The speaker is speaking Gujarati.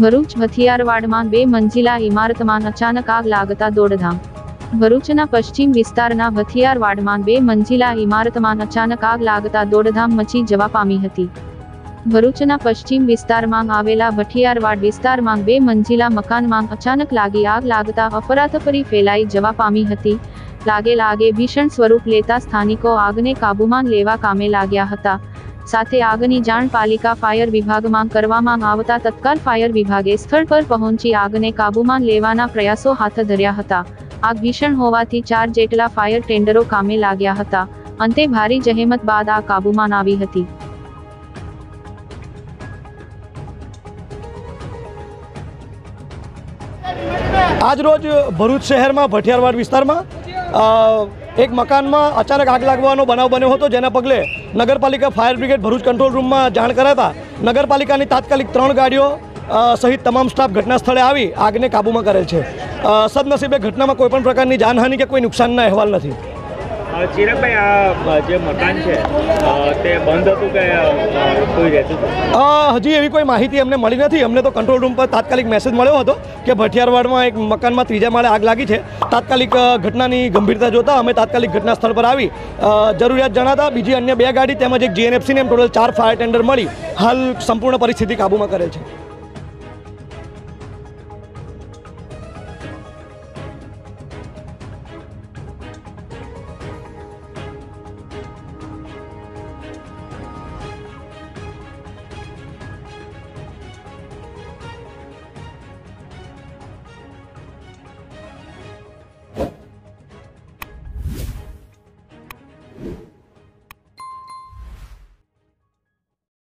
ભરૂચ હથિયારવાડમાં 2 મંજિલા ઇમારતમાં અચાનક આગ લાગતા દોડધામ. ભરૂચના પશ્ચિમ વિસ્તારના હથિયારવાડમાં 2 મંજિલા ઇમારતમાં અચાનક આગ લાગતા દોડધામ મચી જવા પામી હતી. ભરૂચના પશ્ચિમ વિસ્તારમાં આવેલા હથિયારવાડ વિસ્તારમાં 2 મંજિલા મકાનમાં અચાનક આગ લાગતા અફરાતફરી ફેલાઈ જવા પામી હતી. લાગે ભીષણ સ્વરૂપ લેતા સ્થાનિકો આગને કાબૂમાં લેવા કામે લાગ્યા હતા. સાથે આગની જાણ પાલિકા ફાયર વિભાગમાં કરવામાં આવતા તત્કાલ ફાયર વિભાગે સ્થળ પર પહોંચી આગને કાબૂમાં લેવાના પ્રયાસો હાથ ધર્યા હતા. આગ ભીષણ હોવાથી 4 જેટલા ફાયર ટેન્ડરો કામે લાગ્યા હતા. અંતે ભારે જહેમત બાદ આગ કાબૂમાં આવી હતી. આજ રોજ ભરૂચ શહેરમાં ભઠિયારવાડ વિસ્તારમાં એક મકાનમાં અચાનક આગ લાગવાનો બનાવ બન્યો હતો, જેના પગલે નગરપાલિકા ફાયર બ્રિગેડ ભરૂચ કંટ્રોલ રૂમમાં જાણ કરાતા નગરપાલિકાની તાત્કાલિક 3 ગાડીઓ સહિત તમામ સ્ટાફ ઘટના સ્થળે આવી આગને કાબૂમાં કરેલ છે. સદનસીબે ઘટનામાં કોઈપણ પ્રકારની જાનહાનિ કે કોઈ નુકસાનના અહેવાલ નથી. ચિરાગભાઈ, આ જે મકાન છે તે બંધ હતું કે કોઈ રહેતું હતું? હજી એવી કોઈ માહિતી અમને મળી નથી. અમને તો કંટ્રોલ રૂમ પર તાત્કાલિક મેસેજ મળ્યો હતો કે ભઠિયારવાડમાં એક મકાનમાં 3જા માળે આગ લાગી છે. તાત્કાલિક ઘટનાની ગંભીરતા જોતા અમે તાત્કાલિક ઘટના સ્થળ પર આવી જરૂરિયાત જણાતા બીજી અન્ય 2 ગાડી તેમજ એક GNFC ને ટોટલ 4 ફાયર ટેન્ડર મળી હાલ સંપૂર્ણ પરિસ્થિતિ કાબૂમાં કરેલ છે.